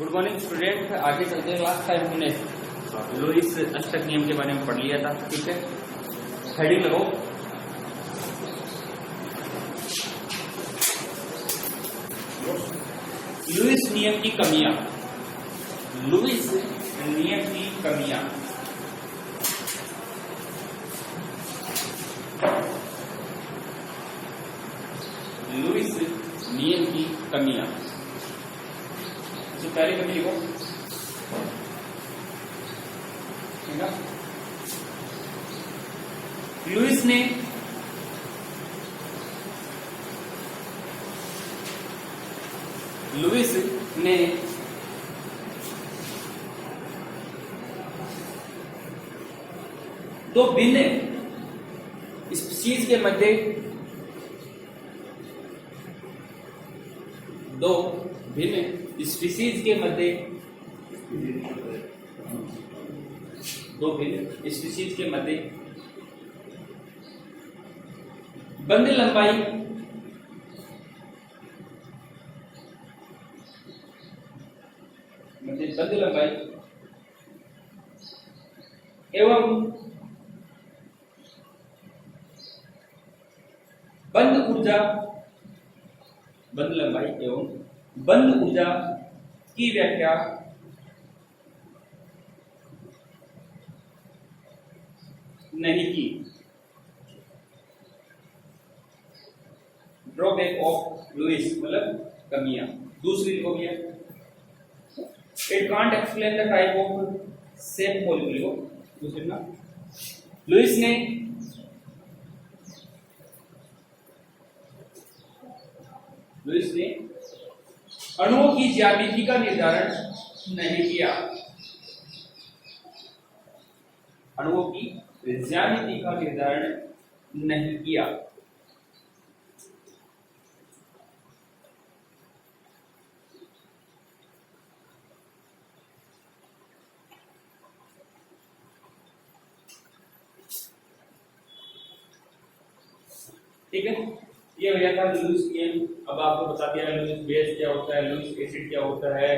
Good morning student. आगे चलते हैं। लास्ट टाइम हमने लुईस अष्टक नियम के बारे में पढ़ लिया था। ठीक है, हेडिंग लगाओ। लुईस नियम की कमियां। लुईस नियम की कमियां। लुईस नियम की कमियां। पहली कमी लिखो, ठीक है। लुईस ने दो भिन्न स्पीशीज के मध्य स्पीशीज के मध्य बंद लंबाई एवं बंद लंबाई एवं बंद ऊर्जा की व्याख्या नहीं की। ड्रॉबैक ऑफ लुईस मतलब कमियां। दूसरी लिखो भैया, it can't explain the type of same molecule. दूसरी ना, लुईस ने अणुओं की ज्यामिति का निर्धारण नहीं किया। अणुओं की ज्यामिति का निर्धारण नहीं किया। ठीक है, ये भैया था लुईस नियम। अब आपको बता दिया लुईस बेस क्या होता है, लुईस एसिड क्या होता है,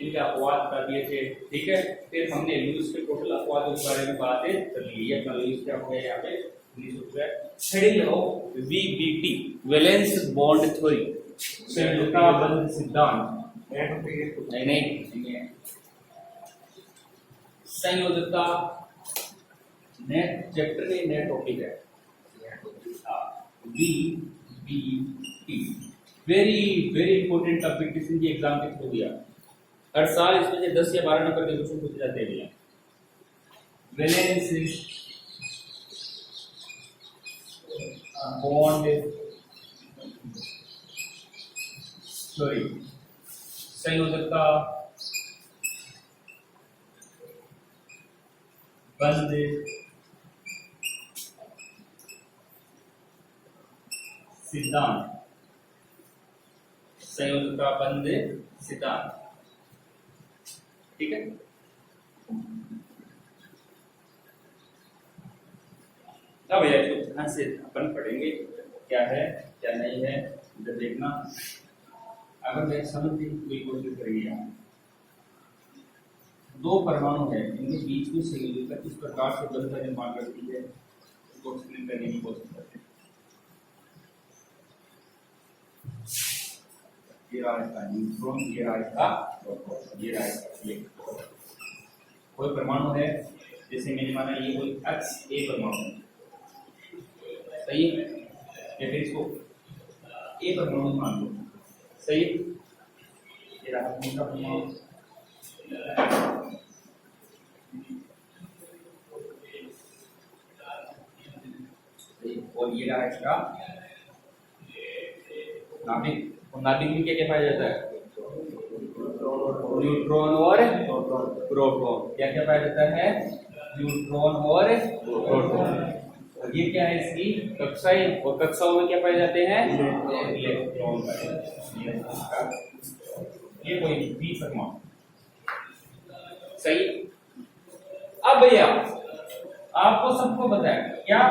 इनके अपवाद बता दिए थे। ठीक है, फिर हमने लुईस के टोटल अपवादों के बारे में बातें कर ली। ये अपना लुईस क्या हो गया यहाँ पे लुईस हो गया। हेडिंग लो वीबीटी, वैलेंस बॉन्ड थ्योरी, संयुक्ता बंध सिद्धांत। नहीं, संयोजकता नेट चैप्टर के नेट टॉपिक है। VBT वेरी इंपॉर्टेंट टॉपिक किसी की एग्जाम के थ्रू दिया। हर साल इसमें से 10 या 12 नंबर के क्वेश्चन पूछे जाते हैं। वैलेंस बॉन्ड थ्योरी, संयोजकता बंध सिद्धांत, संयोजकता बंध सिद्धांत। ठीक है, अब भैया इसको ध्यान से अपन पढ़ेंगे क्या है क्या नहीं है, इधर देखना। अगर मैं समझने की कोशिश करेंगे, दो परमाणु है, इनके बीच में संयोजकता किस प्रकार से बंध का निर्माण करती है, इसको एक्सप्लेन करने की कोशिश करते हैं। ये रहा इसका न्यूट्रॉन, ये रहा इसका प्रोटॉन, ये रहा इसका। कोई परमाणु है, जैसे मैंने माना ये कोई XA परमाणु है, सही है, या फिर इसको A परमाणु मान लो, सही। ये रहा दूसरा परमाणु, और ये रहा इसका नाभिक। और नाभिक में क्या क्या पाया जाता है, न्यूट्रॉन और प्रोटॉन। क्या क्या पाया जाता है, न्यूट्रॉन और प्रोटॉन। और ये क्या है, इसकी कक्षाएं, और कक्षाओं में क्या पाए जाते हैं, इलेक्ट्रॉन। ये कोई भी परमाणु, सही। अब भैया आपको सबको पता है क्या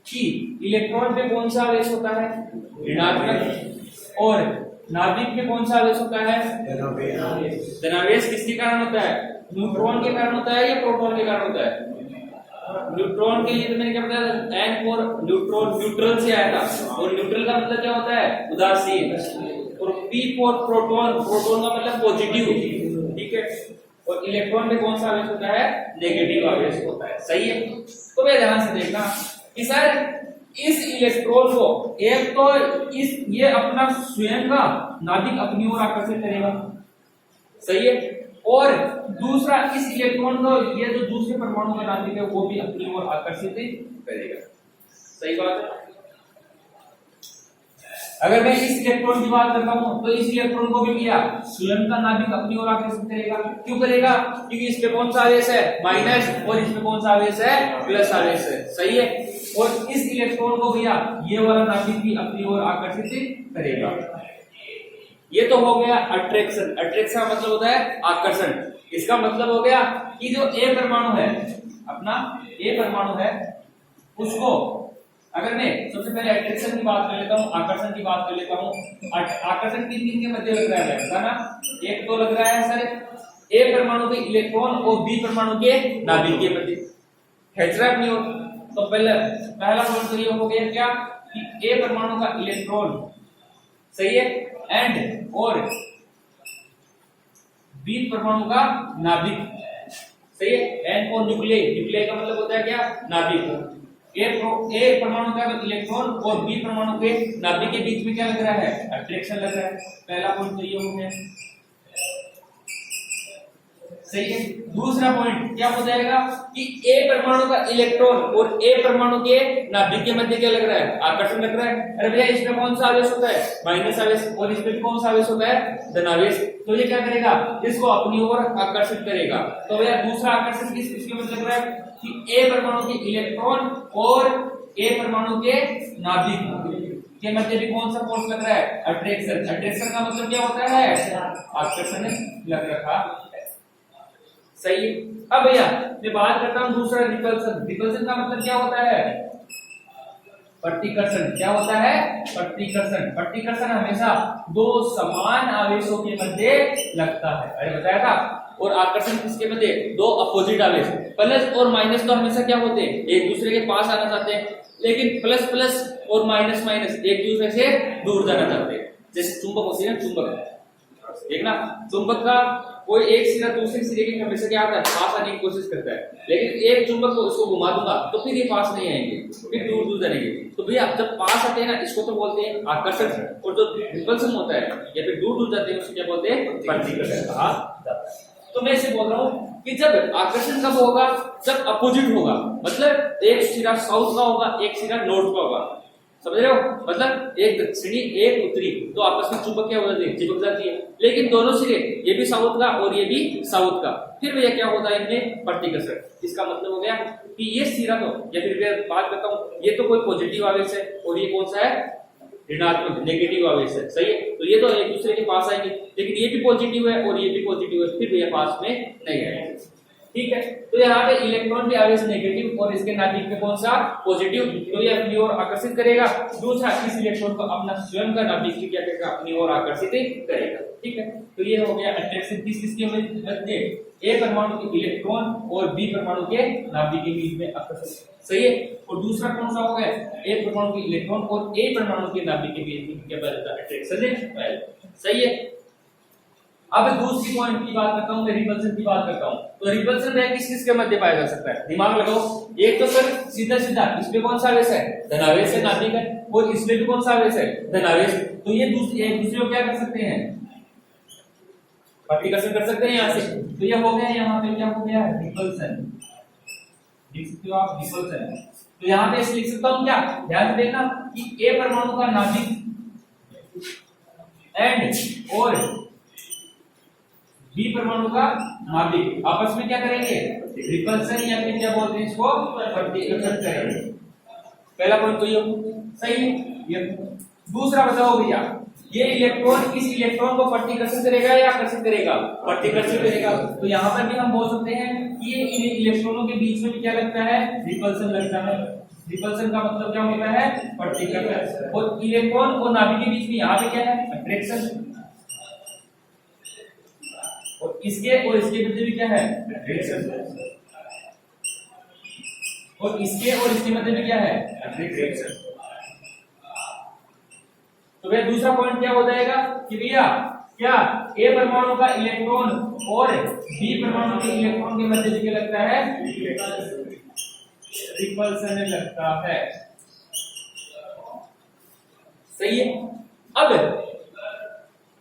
कि इलेक्ट्रॉन पे कौन सा आवेश होता है, ऋणात्मक, और नाभिक में कौन सा आवेश होता है? धनावेश किसके कारण होता है? न्यूट्रॉन के कारण होता है या प्रोटॉन के कारण होता है? न्यूट्रॉन के लिए तो मैंने क्या बताया, एन फॉर न्यूट्रॉन, न्यूट्रल से आया था, और न्यूट्रल का मतलब क्या होता है? उदासीन। और पी फॉर प्रोटॉन, प्रोटॉन का मतलब पॉजिटिव, ठीक है। और इलेक्ट्रॉन में कौन सा आवेश होता है? नेगेटिव आवेश होता है, सही है। तो मैं ध्यान से देखना कि सर इस इलेक्ट्रॉन को एक तो इस ये अपना स्वयं का नाभिक अपनी ओर आकर्षित करेगा, सही है, और दूसरा इस इलेक्ट्रॉन को ये जो दूसरे परमाणु का नाभिक है वो भी अपनी ओर आकर्षित करेगा, सही बात है। अगर मैं इस इलेक्ट्रॉन की बात करता हूं तो इस इलेक्ट्रॉन को भी किया स्वयं का नाभिक अपनी ओर आकर्षित करेगा। क्यों करेगा? क्योंकि इसमें कौन सा आवेश है? माइनस, और इसमें कौन सा आवेश है? प्लस आवेश है, सही है। और इस इलेक्ट्रॉन को भैया ये वाला नाभिक भी अपनी ओर आकर्षित करेगा। ये तो हो गया अट्रैक्शन। अट्रैक्शन का मतलब होता है आकर्षण। इसका मतलब हो गया कि जो ए परमाणु है, अपना ए परमाणु है, उसको अगर मैं सबसे पहले अट्रैक्शन की बात कर लेता हूँ, आकर्षण की बात कर लेता हूँ। आकर्षण किन किन के मध्य लग रहा है ना? एक तो लग रहा है सर ए परमाणु के इलेक्ट्रॉन और बी परमाणु के नाभिक के मध्य खींच रहा है अपनी ओर। तो पहला पॉइंट तो ये हो गया क्या कि ए परमाणु का इलेक्ट्रॉन, सही है, एंड और बी परमाणु का नाभिक, सही है। एन और न्यूक्लियस, न्यूक्लियस का मतलब होता है क्या? नाभिक। ए परमाणु का इलेक्ट्रॉन और बी परमाणु के नाभिक के बीच में क्या लग रहा है? अट्रैक्शन लग रहा है। पहला पॉइंट तो ये हो गया, सही है। दूसरा पॉइंट क्या हो जाएगा कि ए परमाणु का इलेक्ट्रॉन और ए परमाणु के नाभिक के मध्य क्या लग रहा है? आकर्षण लग रहा है। अरे भैया इसमें कौन सा आवेश होता है? माइनस आवेश। और इसमें कौन सा आवेश होता है? धनावेश। तो ये क्या करेगा? इसको अपनी ओर आकर्षित करेगा। तो भैया दूसरा आकर्षण किसके मध्य लग रहा है कि ए परमाणु के इलेक्ट्रॉन और ए परमाणु के नाभिक के मध्य भी कौन सा फोर्स लग रहा है? अट्रैक्शन। अट्रैक्शन का मतलब क्या होता है? आकर्षण लग रखा है, सही। अब भैया मैं बात करता हूं दूसरा रिपल्सन। रिपल्सन का मतलब क्या होता है? प्रतिकर्षण। क्या होता है? प्रतिकर्षण। प्रतिकर्षण हमेशा दो समान आवेशों के मध्य लगता है, अरे बताया था। और आकर्षण किसके मध्य? दो अपोजिट आवेश। प्लस और माइनस तो हमेशा क्या होते हैं? एक दूसरे के पास आना चाहते हैं, लेकिन प्लस प्लस और माइनस माइनस एक दूसरे से दूर जाना चाहते हैं। जैसे चुंबक होती है ना, चुंबक, देखना चुंबक का कोई एक सिरा दूसरे सिरे के हमेशा क्या आता है? पास आने की कोशिश करता है। लेकिन एक चुंबक को उसको घुमा दूंगा तो फिर ये पास नहीं आएंगे, फिर दूर दूर जाएंगे। तो भैया जब पास आते हैं ना, इसको तो बोलते हैं आकर्षण, और जो रिपल्सन होता है या फिर दूर दूर जाते हैं उसको क्या बोलते हैं? प्रतिकर्षण कहा जाता है। तो मैं इसे बोल रहा हूँ कि जब आकर्षण कब होगा? जब अपोजिट होगा, मतलब एक सिरा साउथ का होगा, एक सिरा नॉर्थ का होगा, समझ रहे हो? मतलब एक दक्षिणी एक उत्तरी, तो आपस में चुंबक क्या हो जाती है? चिपक जाती है। लेकिन दोनों सिरे, ये भी साउथ का और ये भी साउथ का, फिर भैया क्या होता है इनमें? प्रतिकर्षण। इसका मतलब हो गया कि ये सिरा तो, या फिर मैं बात करता हूँ, ये तो कोई पॉजिटिव आवेश है और ये कौन सा है? ऋणात्मक, नेगेटिव आवेश है, सही है। तो ये तो एक दूसरे के पास आएंगे, लेकिन ये भी पॉजिटिव है और ये भी पॉजिटिव है, फिर भैया पास में नहीं आएंगे, ठीक है। तो यहाँ पे इलेक्ट्रॉन के आवेश नेगेटिव और इसके नाभिक में कौन सा? पॉजिटिव, तो ये अपनी ओर आकर्षित करेगा। दूसरा, इस इलेक्ट्रॉन को अपना स्वयं का नाभिक क्या करेगा? अपनी ओर आकर्षित करेगा, ठीक है। तो ये हो गया अट्रैक्शन किसके मध्य? ए परमाणु के इलेक्ट्रॉन और बी परमाणु के नाभिक के बीच में आकर्षण, सही है। और दूसरा कौन सा हो गया? ए परमाणु के इलेक्ट्रॉन और ए परमाणु के नाभिक के बीच में क्या बनता है? अट्रैक्शन, सही है। अब दूसरी पॉइंट की बात करता हूं, मैं रिपल्सन की बात करता हूं। तो रिपल्सन है किस किस के मध्य पाया जा सकता है? दिमाग लगाओ। एक तो सर सीधा सीधा इसमें कौन सा आवेश है? धनावेश है, नाभिक है, और इसमें भी कौन सा आवेश है? धनावेश। तो ये एक दूसरे को क्या कर सकते हैं? प्रतिकर्षण कर सकते हैं यहाँ से। तो ये हो गया, यहाँ पे क्या हो गया? रिपल्सन। लिख सकते हो आप रिपल्सन। तो यहाँ पे लिख सकता हूँ क्या? ध्यान से देखना कि ए परमाणु का नाभिक एंड और बी परमाणु का नाभिक आपस में क्या करेंगे? रिपल्सन, या फिर क्या बोलते हैं इसको? प्रतिकर्षण करेंगे। पहला पॉइंट तो ये सही है। ये दूसरा बताओ भैया, ये इलेक्ट्रॉन इस इलेक्ट्रॉन को प्रतिकर्षण करेगा या आकर्षित करेगा? प्रतिकर्षण करेगा। तो यहाँ पर भी हम बोल सकते हैं कि ये इन इलेक्ट्रॉनों के बीच में क्या लगता है? रिपल्सन लगता है, रिपल्सन का मतलब क्या होता है? प्रतिकर्षण। और इलेक्ट्रॉन और नाभिक के बीच में यहाँ पे क्या है? अट्रैक्शन। और इसके मध्य में क्या है? अट्रैक्शन। और इसके मध्य में क्या है? अट्रैक्शन। तो भैया दूसरा पॉइंट क्या हो जाएगा कि भैया क्या ए परमाणु का इलेक्ट्रॉन और बी परमाणु के इलेक्ट्रॉन के मध्य में क्या लगता है? रिपल्सन लगता है। सही है। अब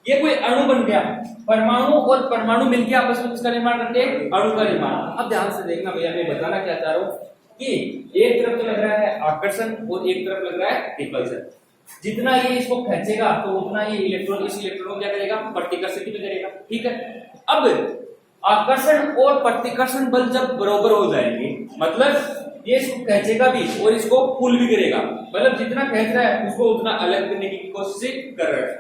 ये कोई अणु बन गया, परमाणु और परमाणु मिलकर आपस में किसका निर्माण करते हैं? अणु का निर्माण। अब ध्यान से देखना भैया, मैं बताना क्या चाह रहा हूं कि एक तरफ तो लग रहा है आकर्षण और एक तरफ लग रहा है रिपल्सन। जितना ये इसको खींचेगा तो उतना ये इलेक्ट्रॉन इस इलेक्ट्रॉन को क्या करेगा? प्रतिकर्षित में करेगा। ठीक है। अब आकर्षण और प्रतिकर्षण बल जब बराबर हो जाएंगे, मतलब ये इसको खींचेगा भी और इसको पुल भी करेगा, मतलब जितना खींच रहा है उसको उतना अलग करने की कोशिश कर रहा है।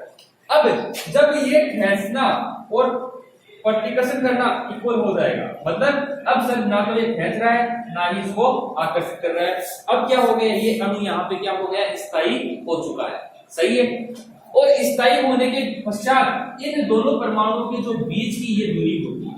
अब जब ये खींचना और प्रतिकर्षण करना इक्वल हो जाएगा, मतलब अब सर ना तो ये खींच रहा है ना ही इसको आकर्षित कर रहा है। अब क्या हो गया? ये अणु यहाँ पे क्या हो गया? स्थायी हो चुका है। सही है। और स्थायी होने के पश्चात इन दोनों परमाणुओं के जो बीच की ये दूरी होती है,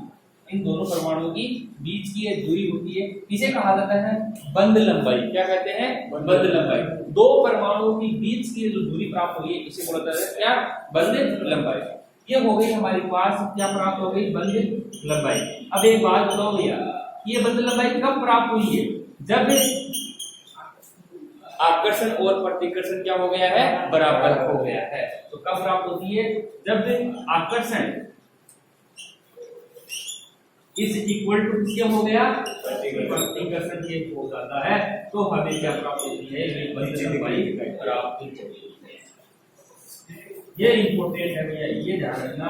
इन दोनों परमाणुओं की बीच की ये दूरी होती है, इसे कहा जाता है बंध लंबाई। क्या कहते हैं? बंध लंबाई। दो परमाणुओं की बीच की जो दूरी प्राप्त हुई है इसे बोला जाता है क्या? बंध लंबाई। ये हो गई हमारे पास क्या प्राप्त हो गई? बंध लंबाई। अब एक बात बताओ भैया, ये बंध लंबाई कब प्राप्त हुई है? जब आकर्षण और प्रतिकर्षण क्या हो गया है? बराबर हो गया है। तो कब प्राप्त होती है? जब आकर्षण इज इक्वल टू क्या हो गया? प्रतिकर्षण ये हो जाता है, तो हमें क्या प्राप्त होती है? ये बंध लंबाई प्राप्त होती है। ये इंपॉर्टेंट है भैया, ये ध्यान रखना।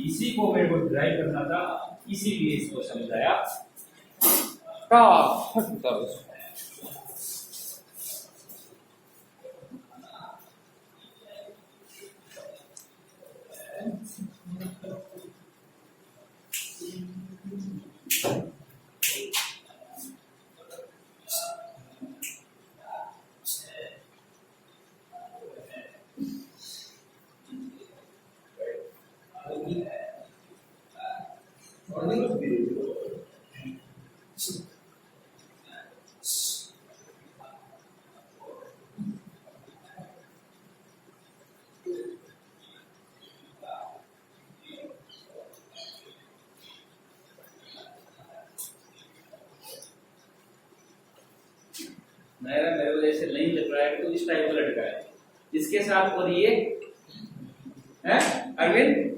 इसी को मेरे को ड्राइव करना था, इसीलिए इसको समझाया। मेरे को जैसे लाइन लग रहा है तो इस टाइप का लटका है इसके साथ, और ये है अरविंद।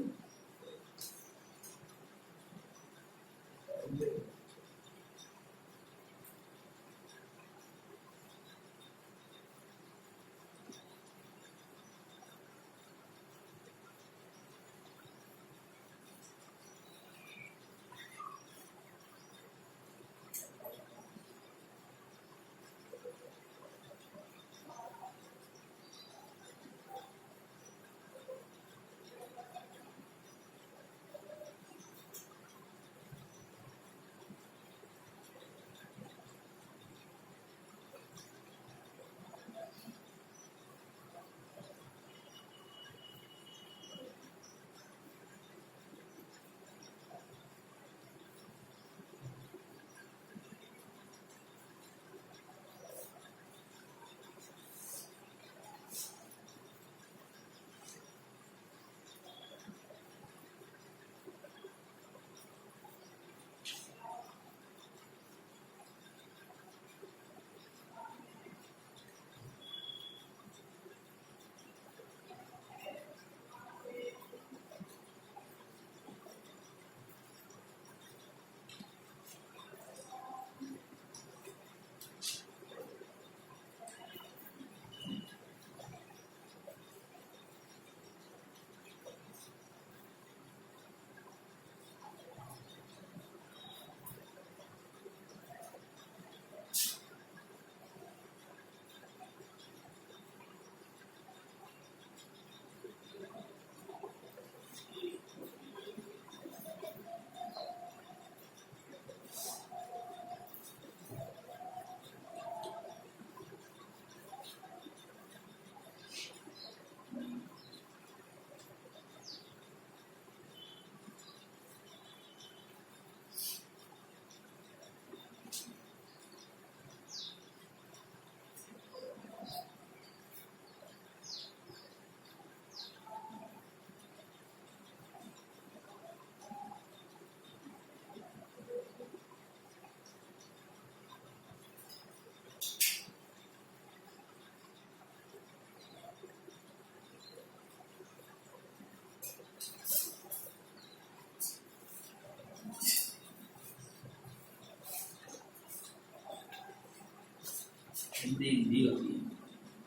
दी होती है।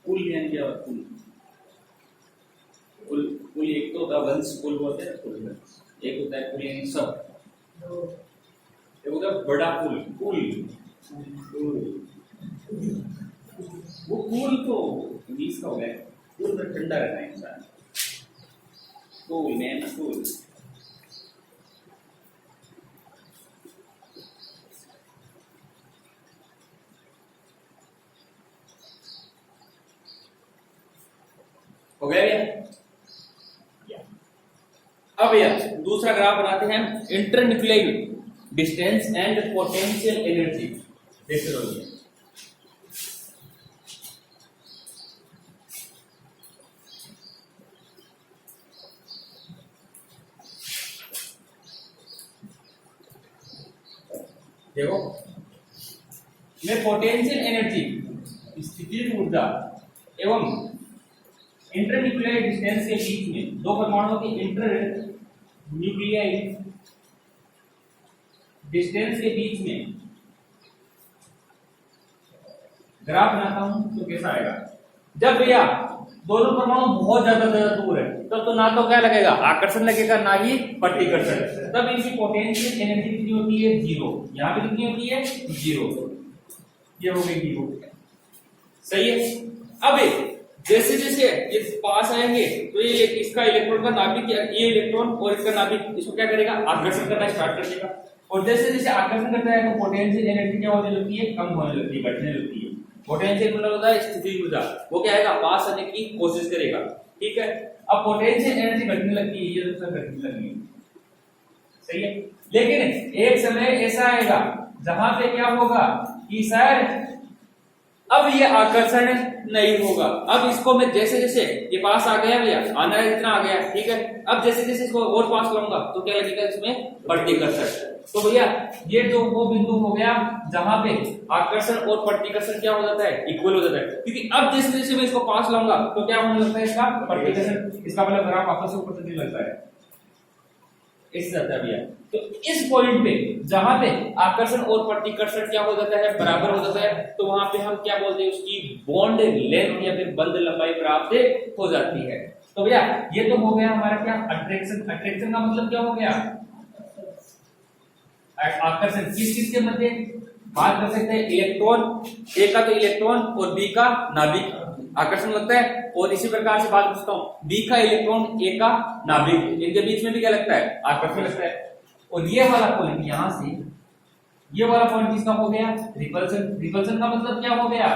कुल यानी क्या होता है? कुल कुल एक तो होता है वंश, कुल बोलते हैं कुल, एक होता है कुल यानी सब, एक होता है बड़ा कुल, कुल वो कूल तो इंग्लिश का हो गया, कूल में ठंडा रहना है इंसान, कूल मैन कूल। हो गया भैया? अब भैया दूसरा ग्राफ बनाते हैं, internuclear distance and potential energy. देखते रहिए, देखो में पोटेंशियल एनर्जी, स्थितिज ऊर्जा एवं इंटरन्यूक्लियर डिस्टेंस के बीच में दो परमाणुओं की इंटरन्यूक्लियर डिस्टेंस के बीच में ग्राफ बनाता हूं तो कैसा आएगा? जब भैया दोनों परमाणु बहुत ज्यादा दूर है तब तो ना तो क्या लगेगा आकर्षण लगेगा ना ही प्रतिकर्षण, तब इनकी पोटेंशियल एनर्जी कितनी होती है? जीरो। यहाँ पे कितनी होती है? जीरो। ये हो गई जीरो, सही है। अब जैसे जैसे ये पास आएंगे तो ये इसका इलेक्ट्रॉन का नाभिक, ये इलेक्ट्रॉन और इसका नाभिक इसको क्या करेगा? आकर्षण करना स्टार्ट कर देगा, और जैसे जैसे आकर्षण करता है तो पोटेंशियल एनर्जी क्या होने लगती है? कम होने लगती है, घटने लगती है। पोटेंशियल मतलब होता है स्थितिज ऊर्जा, वो क्या आएगा? पास आने की कोशिश करेगा, ठीक है। अब पोटेंशियल एनर्जी घटने लगती है, ये सब घटने लगती है, सही है। लेकिन एक समय ऐसा आएगा जहां पे क्या होगा कि सर अब ये आकर्षण नहीं होगा। अब इसको मैं जैसे जैसे ये पास आ गया भैया, आना है इतना आ गया, ठीक है। अब जैसे जैसे इसको और पास लाऊंगा तो क्या लगेगा? इसमें प्रतिकर्षण। तो भैया ये जो वो बिंदु हो गया जहां पे आकर्षण और प्रतिकर्षण क्या हो जाता है? इक्वल हो जाता है, क्योंकि अब जैसे जैसे मैं इसको पास लाऊंगा तो क्या होने लगता है? इसका प्रतिकर्षण, इसका मतलब ग्राफ आपस में ऊपर चलने लगता है, इस जाता है भैया। तो इस पॉइंट पे जहां पे आकर्षण और प्रतिकर्षण क्या हो जाता है? बराबर हो जाता है, तो वहां पे हम क्या बोलते हैं? उसकी बॉन्ड लेंथ या फिर बंध लंबाई प्राप्त हो जाती है। तो भैया ये तो हो गया हमारा क्या? अट्रैक्शन। अट्रैक्शन का मतलब क्या हो गया? आकर्षण किस किस के मध्य? बात कर सकते हैं इलेक्ट्रॉन, ए का तो इलेक्ट्रॉन और बी का नाभिक आकर्षण लगता है, और इसी प्रकार से बात कर सकता हूं बी का इलेक्ट्रॉन ए का नाभिक, इनके बीच में भी क्या लगता है? आकर्षण लगता है। और ये वाला पॉइंट यहां से ये वाला पॉइंट किसका हो गया? रिपल्सन। रिपल्सन का मतलब क्या हो गया?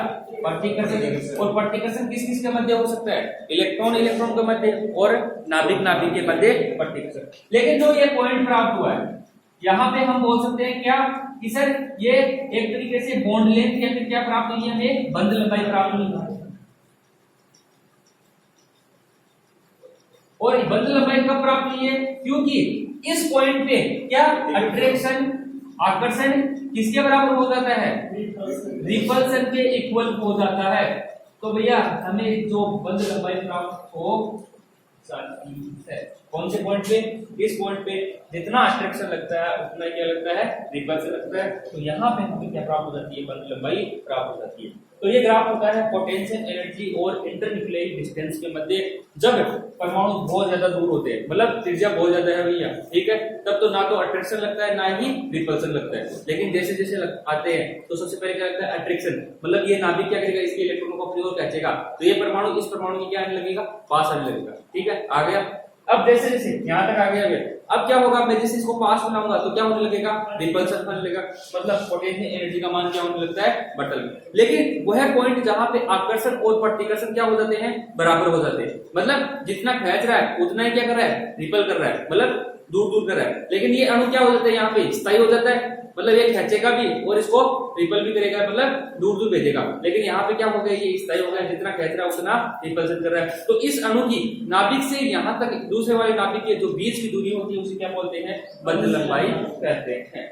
प्रतिकर्षण। और प्रतिकर्षण किस किस के मध्य हो सकता है? इलेक्ट्रॉन इलेक्ट्रॉन के मध्य और नाभिक नाभिक के मध्य प्रतिकर्षण। लेकिन जो ये पॉइंट प्राप्त हुआ है यहाँ पे हम बोल सकते हैं क्या कि सर ये एक तरीके से बॉन्ड लेंथ या फिर क्या प्राप्त हुई है? हमें बंध लंबाई प्राप्त हुई है। और बंध लंबाई कब प्राप्त हुई है? क्योंकि इस पॉइंट पे क्या अट्रैक्शन, आकर्षण किसके बराबर हो जाता है? रिपल्सन के इक्वल हो जाता है। तो भैया हमें जो बंध लंबाई प्राप्त हो जाती है कौन से पॉइंट पे? इस पॉइंट पे जितना अट्रैक्शन लगता है उतना क्या लगता है? रिपल्सन लगता है। तो यहाँ पे हमें क्या प्राप्त हो जाती है? बंध लंबाई प्राप्त हो जाती है। तो ये ग्राफ होता है पोटेंशियल एनर्जी और इंटरन्यूक्लियर डिस्टेंस के मध्य, जब परमाणु बहुत ज्यादा दूर होते हैं, मतलब त्रिज्या बहुत ज्यादा है भैया, ठीक है, तब तो ना तो अट्रैक्शन लगता है ना ही रिपल्सन लगता है। लेकिन जैसे जैसे आते हैं तो सबसे पहले क्या लगता है? अट्रैक्शन, मतलब ये नाभिक क्या करेगा? इसके इलेक्ट्रॉनों को अपनी ओर खींचेगा, तो ये परमाणु इस परमाणु की क्या आने लगेगा? पास आने लगेगा, ठीक है, आ गया। अब जैसे जैसे यहां तक आ गया भैया, अब क्या होगा? मैं जैसे इसको पास बनाऊंगा तो क्या होने लगेगा? रिपल्सन होने लगेगा, मतलब पोटेंशियल एनर्जी का मान क्या होने लगता है? बटल में। लेकिन वह पॉइंट जहां पे आकर्षण और प्रतिकर्षण क्या हो जाते हैं? बराबर हो जाते हैं, मतलब जितना खींच रहा है उतना ही क्या कर रहा है? रिपल कर रहा है, मतलब दूर दूर कर रहा है। लेकिन ये अणु क्या हो जाता है? यहाँ पे स्थायी हो जाता है, मतलब ये खींचेगा भी और इसको रिपल भी करेगा, मतलब दूर दूर भेजेगा। लेकिन यहाँ पे क्या हो गया? ये स्थायी हो गया, जितना खींच रहा है उतना रिपल्सन कर रहा है। तो इस अणु की नाभिक से यहाँ तक दूसरे वाले नाभिक के जो बीच की दूरी होती है उसे क्या बोलते हैं? बंध लंबाई कहते हैं।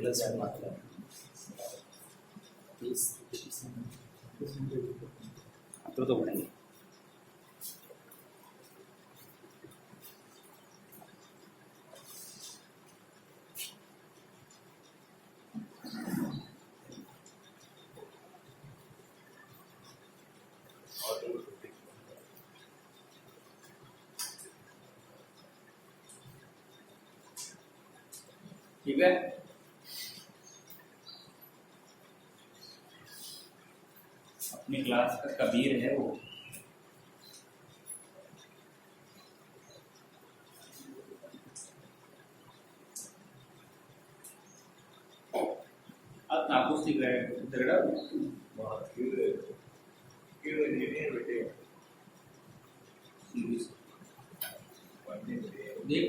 पार्टिकल्स की मात्रा तो बढ़ेंगे। ठीक है, अपनी क्लास का कबीर है वो। अब नापूस दिख रहा है झगड़ा बहुत क्यों इंजीनियर बेटे देख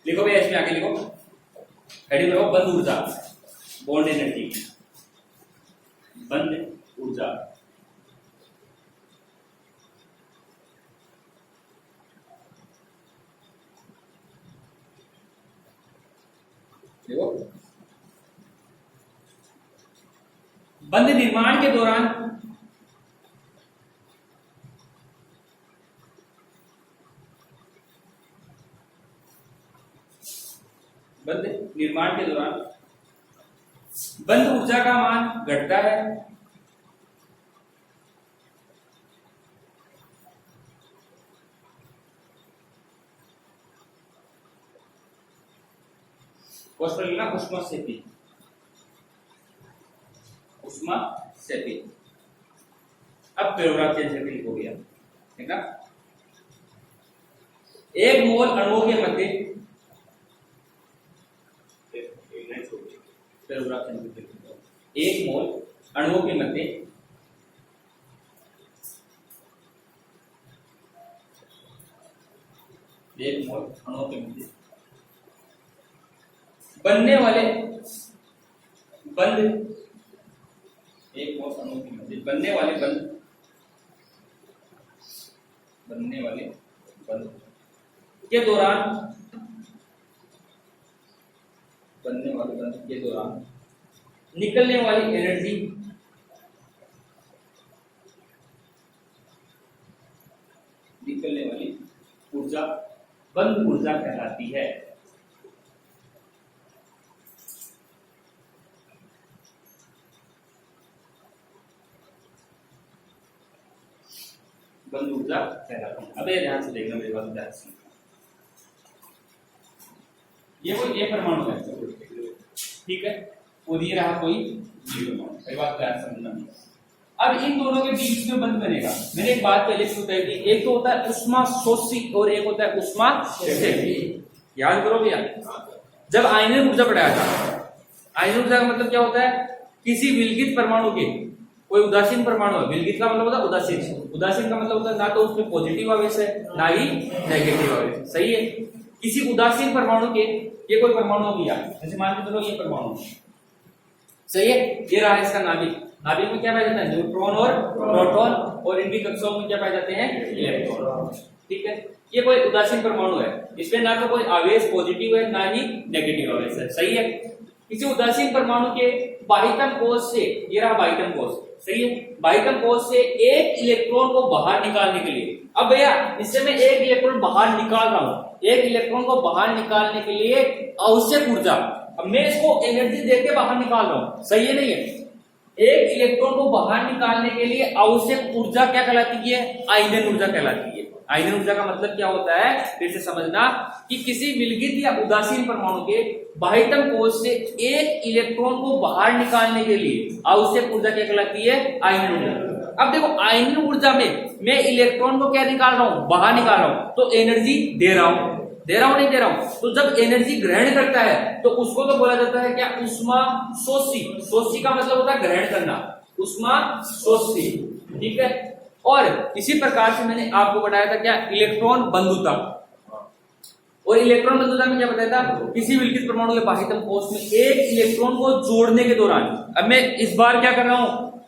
लिखो भैया, इसमें आगे लिखो, हेडिंग लिखो बंद ऊर्जा, बॉन्ड एनर्जी, बंद ऊर्जा। देखो, बंद निर्माण के दौरान बंद निर्माण के दौरान बंद ऊर्जा का मान घटता है उष्मा से भी, उष्मा से भी। अब पैराग्राफ चेंज करके लिखो गया, ठीक है। एक मोल अणुओं के मध्य, पैराग्राफ चेंज करके लिखो, एक मोल अणुओं के मध्य एक मोल अणुओं के मध्य बनने वाले बंद, एक मोल अणुओं के मध्य बनने वाले बंद के दौरान, बनने वाले बंद के दौरान निकलने वाली एनर्जी निकलने वाली ऊर्जा बंद ऊर्जा कहलाती है। बंद ऊर्जा कहलाती है। अब ये ध्यान से देखना, मेरी बात ध्यान से। ये कोई एक परमाणु है, ठीक है, और ये रहा कोई बी परमाणु, मेरी बात ध्यान से समझना। अब इन दोनों के बीच में बंध बनेगा। मैंने एक बात पहले से बताई थी, एक तो होता है उष्मा शोषी और एक होता है उष्मा सेवी। याद करो भैया, जब आयनिक ऊर्जा पढ़ाया था, आयनिक ऊर्जा का मतलब क्या होता है, किसी विलगित परमाणु के, कोई उदासीन परमाणु है, विलगित का मतलब होता है उदासीन, उदासीन का मतलब होता है ना तो उसमें पॉजिटिव आवेश है ना ही नेगेटिव आवेश है, सही है। किसी उदासीन परमाणु के, ये कोई परमाणु हो गया, जैसे मान के चलो ये परमाणु, सही है, ये रहा इसका नाभिक, नाभिक में क्या पाया जाता है, न्यूट्रॉन और प्रोटॉन, और इनकी कक्षाओं में क्या पाए जाते हैं, इलेक्ट्रॉन, ठीक है। ये कोई उदासीन परमाणु है, इसमें ना तो कोई आवेश पॉजिटिव है ना ही नेगेटिव आवेश है, सही है। किसी उदासीन परमाणु के बाह्यतम कोश से, ये रहा बाह्यतम कोश, सही है, बाह्यतम कोश से एक इलेक्ट्रॉन को बाहर निकालने के लिए, अब भैया इससे मैं एक इलेक्ट्रॉन बाहर निकाल रहा हूं, एक इलेक्ट्रॉन को बाहर निकालने के लिए आवश्यक ऊर्जा, अब मैं इसको एनर्जी देके बाहर निकाल रहा हूं, सही है नहीं है। एक इलेक्ट्रॉन को बाहर निकालने के लिए आवश्यक ऊर्जा क्या कहलाती है, आयनन ऊर्जा कहलाती है। आयनन ऊर्जा का मतलब क्या होता है, फिर से समझना कि किसी विलगित या उदासीन परमाणु के बाह्यतम कोश से एक इलेक्ट्रॉन को बाहर निकालने के लिए आवश्यक ऊर्जा क्या कहलाती है, आयनन ऊर्जा। अब देखो आयनन ऊर्जा में मैं इलेक्ट्रॉन को क्या निकाल रहा हूं, बाहर निकाल रहा हूं, तो एनर्जी दे रहा हूं नहीं दे रहा हूं। तो जब एनर्जी ग्रहण करता है तो उसको तो बोला जाता है क्या, उष्मा शोषी। शोषी का मतलब होता है ग्रहण करना, उष्मा शोषी, ठीक है। और इसी प्रकार से मैंने आपको बताया था क्या, इलेक्ट्रॉन बंधुता, और इलेक्ट्रॉन बंधुता में क्या बताया था, किसी विलकित परमाणु के बाह्यतम कोश में एक इलेक्ट्रॉन को जोड़ने के दौरान, अब मैं इस बार क्या कर रहा हूं,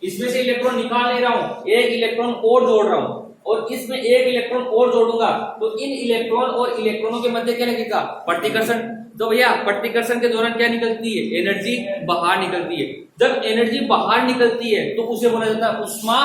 इसमें से इलेक्ट्रॉन निकाल ले रहा हूं, एक इलेक्ट्रॉन और जोड़ रहा हूं, और इसमें एक इलेक्ट्रॉन और जोड़ूंगा, तो इन इलेक्ट्रॉन और इलेक्ट्रॉनों के मध्य क्या लगेगा, प्रतिकर्षण। तो भैया प्रतिकर्षण के दौरान क्या निकलती है, एनर्जी बाहर निकलती है। जब एनर्जी बाहर निकलती है तो उसे बोला जाता है उष्मा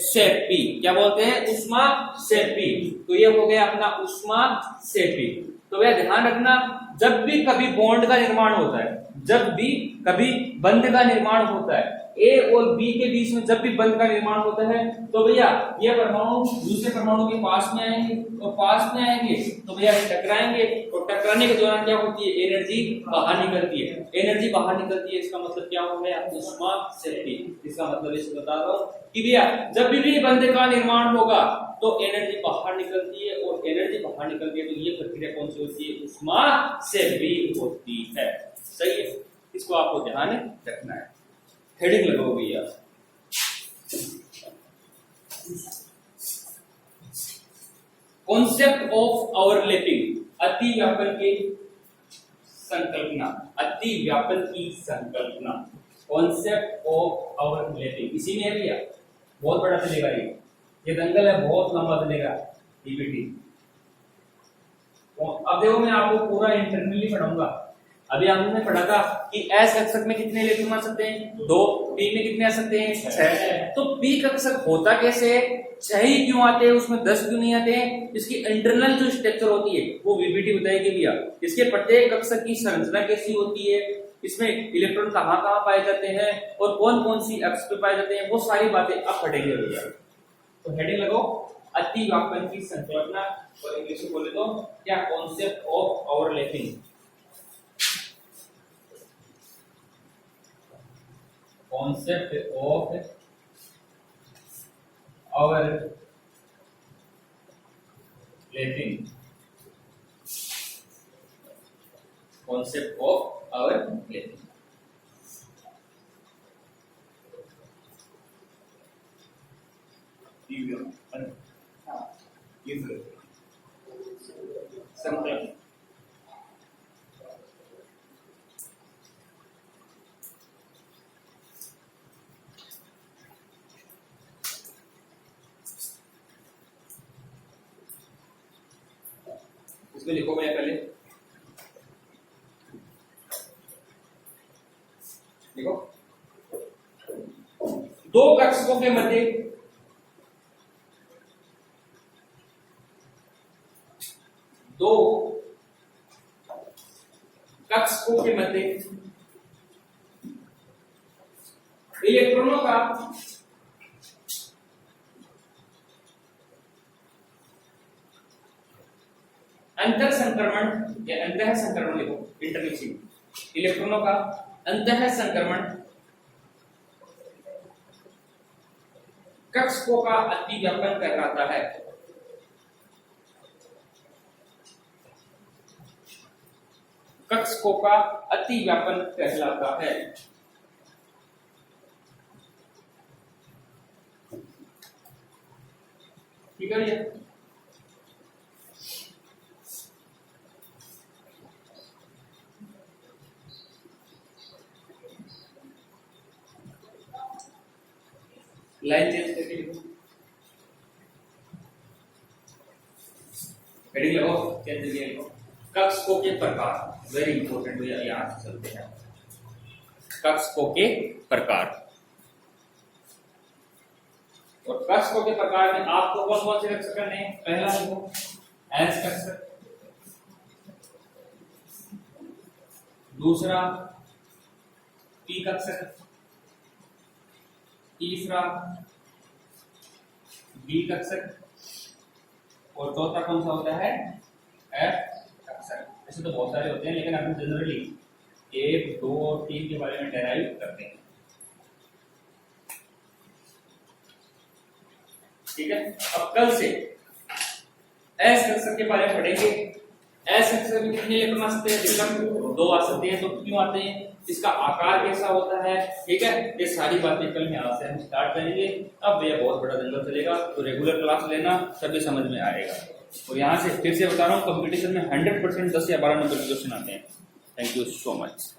सेपी। क्या बोलते हैं, उष्मा सेपी। तो ये हो गया अपना उष्मा सेपी। तो भैया ध्यान रखना, जब भी कभी बॉन्ड का निर्माण होता है, जब भी कभी बंध का निर्माण होता है, ए और बी के बीच में जब भी बंध का निर्माण होता है, तो भैया ये परमाणु दूसरे परमाणु के पास में आएंगे, और पास में आएंगे तो भैया टकराएंगे, और टकराने के दौरान क्या होती है, एनर्जी बाहर निकलती है। एनर्जी बाहर निकलती है, इसका मतलब क्या हो गया, उष्मा सेपी। इसका मतलब इसे बता रहा हूं कि भैया जब भी बंध का निर्माण होगा तो एनर्जी बाहर निकलती है, और एनर्जी बाहर निकलती है तो ये प्रक्रिया कौन सी होती है, उष्मा सेपी होती है। सही है, इसको आपको ध्यान रखना है। हेडिंग लगाओ भैया, कॉन्सेप्ट ऑफ ओवरलैपिंग, अति व्यापन की संकल्पना, अति व्यापन की संकल्पना, कॉन्सेप्ट ऑफ ओवरलैपिंग। इसी में है भैया, बहुत बड़ा चलेगा ये दंगल है, बहुत लंबा चलेगा पीपीटी। अब देखो मैं आपको पूरा इंटरनली पढ़ाऊंगा। अभी हमने पढ़ा था कि एस कक्षक में कितने इलेक्ट्रॉन आ सकते हैं, 2, पी में कितने आ सकते हैं, 6। तो पी कक्षक होता कैसे है, 6 ही क्यों आते हैं, उसमें 10 क्यों नहीं आते हैं, इसकी इंटरनल जो स्ट्रक्चर होती है वो वीबीटी बताएगी भैया। इसके प्रत्येक कक्षक की संरचना कैसी होती है, इसमें इलेक्ट्रॉन कहाँ कहाँ पाए जाते हैं, और कौन कौन सी अक्ष पे पाए जाते हैं, वो सारी बातें आप पढ़ेंगे भैया। तो हेडिंग लगाओ, अति व्यापन की संकल्पना, और इंग्लिश में बोले तो क्या, concept of overlapping. Concept of overlapping, concept of overlapping। संकल्प, इसमें लिखो भैया पहले, देखो दो कक्षकों के मध्य, दो कक्षकों के मध्य इलेक्ट्रॉनों का अंतर संक्रमण या अंतः संक्रमण, लिखो इंटरमिक्सिंग, इलेक्ट्रॉनों का अंतः संक्रमण कक्षकों का अति व्यापन कहलाता है। कक्षकों का अति व्यापन कहलाता है। ठीक है भैया, लाइन चेंज करके लिखो, हेडिंग लगाओ, चेंज करके लिखो, कक्षकों के प्रकार, वेरी इंपॉर्टेंट भैया, यहां से चलते हैं। कक्षकों के प्रकार, और कक्षकों के प्रकार में आपको कौन कौन से कक्षक करने हैं, पहला लिखो एस कक्षक, दूसरा पी कक्षक, तीसरा बी कक्षक, और चौथा कौन सा होता है, एफ कक्षक। ऐसे तो बहुत सारे होते हैं, लेकिन अपन जनरली 1, 2 और 3 के बारे में डेराइव करते हैं। ठीक है, अब कल से एस कक्षक के बारे में पढ़ेंगे। एस कक्षक में कितने इलेक्ट्रॉन आ सकते हैं, 2 आ सकते हैं। तो क्यों आते हैं, इसका आकार कैसा होता है, ठीक है, ये सारी बातें कल यहाँ से हम स्टार्ट करेंगे। अब भैया बहुत बड़ा जंगल चलेगा, तो रेगुलर क्लास लेना, तभी समझ में आएगा। और यहाँ से फिर से बता रहा हूँ कंपटीशन में 100% 10 या 12 नंबर के क्वेश्चन आते हैं। Thank you so much.